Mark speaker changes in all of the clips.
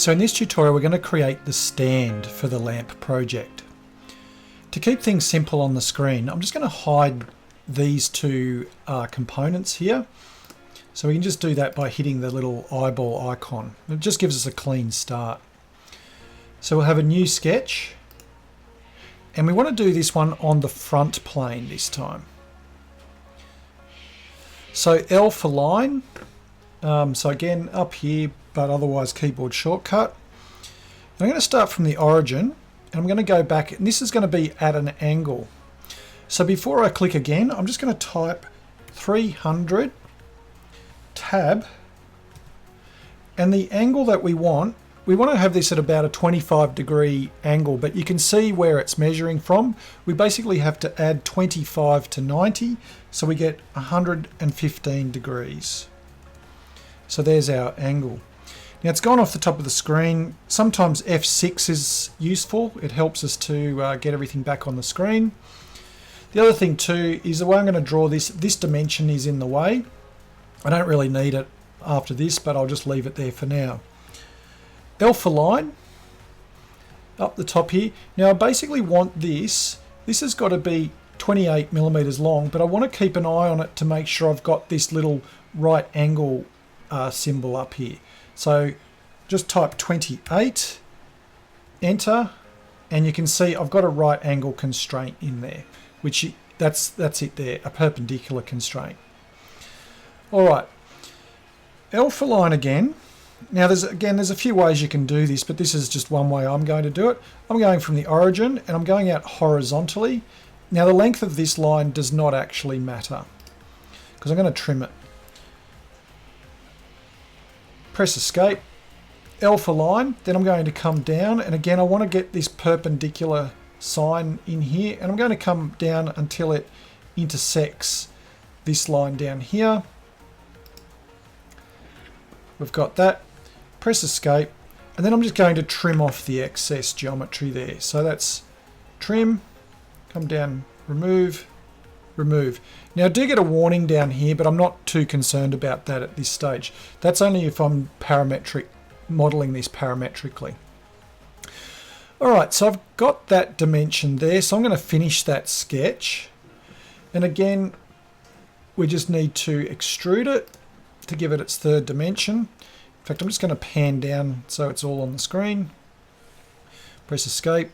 Speaker 1: So in this tutorial we're going to create the stand for the lamp project. To keep things simple on the screen, I'm just going to hide these two components here. So we can just do that by hitting the little eyeball icon. It just gives us a clean start. So we'll have a new sketch, and we want to do this one on the front plane this time. So L for line, so again up here, but otherwise keyboard shortcut. And I'm going to start from the origin, and I'm going to go back, and this is going to be at an angle. So before I click again, I'm just going to type 300 tab, and the angle that we want to have this at about a 25-degree angle, but you can see where it's measuring from. We basically have to add 25 to 90, so we get 115 degrees. So there's our angle. Now it's gone off the top of the screen. Sometimes F6 is useful. It helps us to get everything back on the screen. The other thing too is the way I'm going to draw this dimension is in the way. I don't really need it after this, but I'll just leave it there for now. L for line, up the top here. Now I basically want this has got to be 28 millimeters long, but I want to keep an eye on it to make sure I've got this little right angle symbol up here. So just type 28, enter, and you can see I've got a right angle constraint in there, which that's it there, a perpendicular constraint. All right, L for line again. Now there's a few ways you can do this, but this is just one way I'm going to do it. I'm going from the origin and I'm going out horizontally. Now the length of this line does not actually matter because I'm going to trim it. Press escape, L for line, then I'm going to come down, and again I want to get this perpendicular sign in here, and I'm going to come down until it intersects this line down here. We've got that. Press escape, and then I'm just going to trim off the excess geometry there. So that's trim, come down, remove, remove. Now I do get a warning down here, but I'm not too concerned about that at this stage. That's only if I'm modeling this parametrically. Alright, so I've got that dimension there, so I'm going to finish that sketch. And again, we just need to extrude it to give it its third dimension. In fact, I'm just going to pan down so it's all on the screen. Press escape.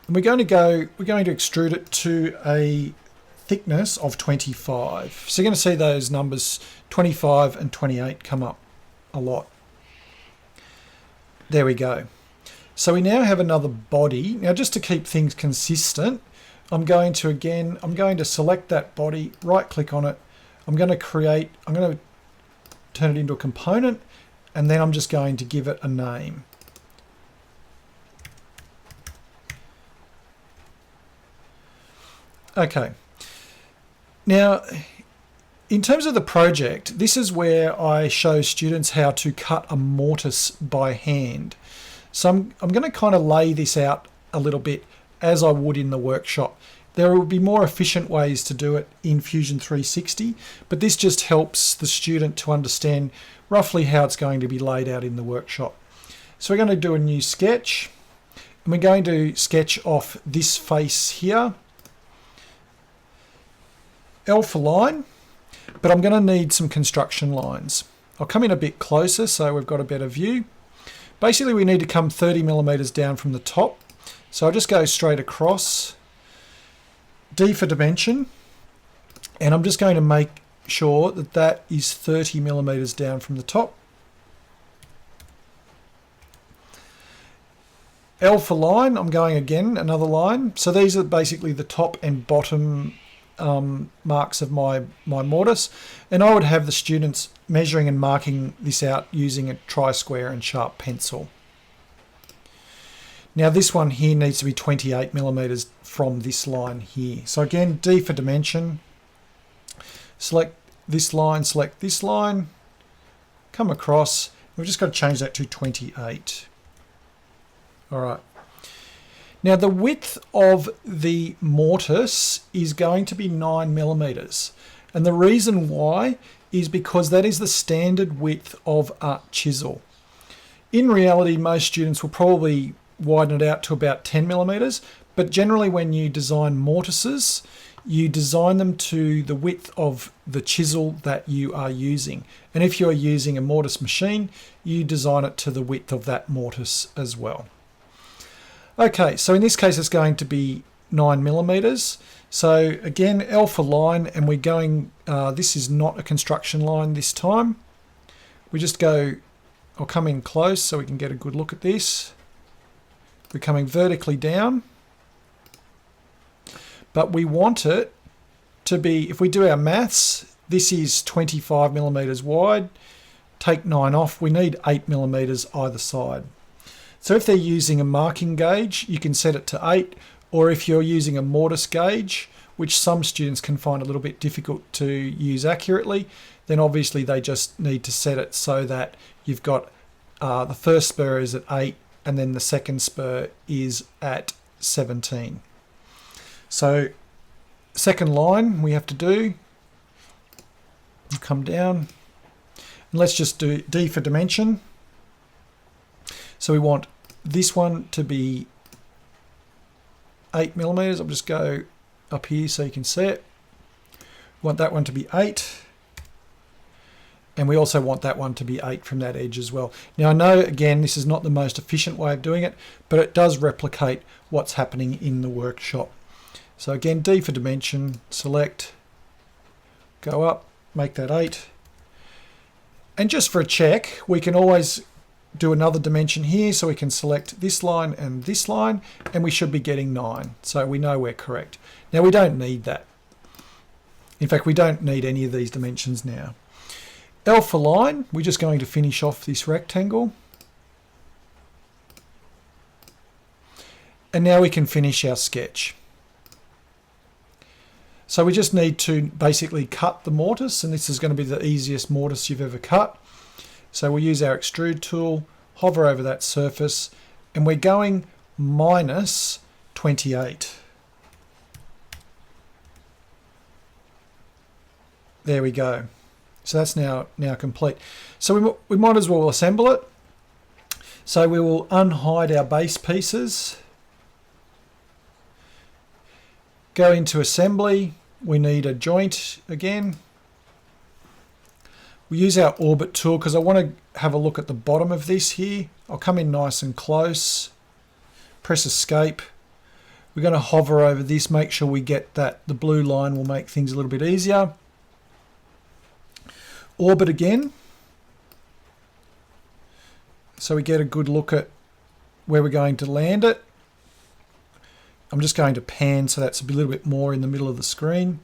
Speaker 1: And we're going to extrude it to a thickness of 25. So you're going to see those numbers 25 and 28 come up a lot. There we go. So we now have another body. Now just to keep things consistent, I'm going to select that body, right click on it. I'm going to turn it into a component, and then I'm just going to give it a name. Okay. Now, in terms of the project, this is where I show students how to cut a mortise by hand. So I'm going to kind of lay this out a little bit as I would in the workshop. There will be more efficient ways to do it in Fusion 360, but this just helps the student to understand roughly how it's going to be laid out in the workshop. So we're going to do a new sketch, and we're going to sketch off this face here. L for line, but I'm going to need some construction lines. I'll come in a bit closer so we've got a better view. Basically we need to come 30 millimeters down from the top. So I'll just go straight across. D for dimension, and I'm just going to make sure that that is 30 millimeters down from the top. L for line, I'm going again, another line. So these are basically the top and bottom marks of my mortise, and I would have the students measuring and marking this out using a tri-square and sharp pencil. Now this one here needs to be 28 millimeters from this line here. So again, D for dimension, select this line, come across. We've just got to change that to 28. All right. Now the width of the mortise is going to be 9 millimeters. And the reason why is because that is the standard width of a chisel. In reality, most students will probably widen it out to about 10 millimeters, but generally when you design mortises, you design them to the width of the chisel that you are using. And if you're using a mortise machine, you design it to the width of that mortise as well. Okay, so in this case it's going to be 9 millimeters. So again, L for line, and we're going, this is not a construction line this time. We just go, I'll come in close so we can get a good look at this. We're coming vertically down, but we want it to be, if we do our maths, this is 25 millimeters wide. Take 9 off, we need 8 millimeters either side. So if they're using a marking gauge, you can set it to 8, or if you're using a mortise gauge, which some students can find a little bit difficult to use accurately, then obviously they just need to set it so that you've got the first spur is at 8 and then the second spur is at 17. So second line we have to do, come down, and let's just do D for dimension. So we want this one to be 8 millimeters. I'll just go up here so you can see it. We want that one to be 8. And we also want that one to be 8 from that edge as well. Now I know, again, this is not the most efficient way of doing it, but it does replicate what's happening in the workshop. So again, D for dimension, select, go up, make that 8. And just for a check, we can always do another dimension here, so we can select this line, and we should be getting 9. So we know we're correct. Now we don't need that. In fact, we don't need any of these dimensions now. L for line, we're just going to finish off this rectangle. And now we can finish our sketch. So we just need to basically cut the mortise, and this is going to be the easiest mortise you've ever cut. So we'll use our extrude tool, hover over that surface, and we're going minus 28. There we go. So that's now complete. So we might as well assemble it. So we will unhide our base pieces. Go into assembly. We need a joint again. We use our orbit tool because I want to have a look at the bottom of this here. I'll come in nice and close. Press escape. We're going to hover over this, make sure we get that. The blue line will make things a little bit easier. Orbit again, so we get a good look at where we're going to land it. I'm just going to pan so that's a little bit more in the middle of the screen.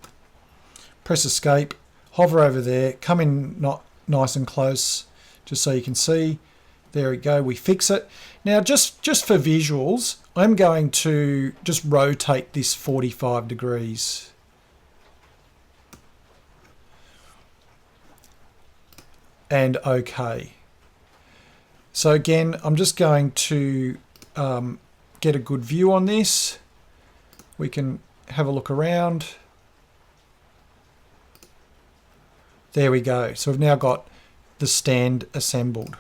Speaker 1: Press escape, hover over there, come in not nice and close just so you can see. There we go, we fix it. Now just for visuals, I'm going to just rotate this 45 degrees. And OK. So again, I'm just going to get a good view on this. We can have a look around. There we go. So we've now got the stand assembled.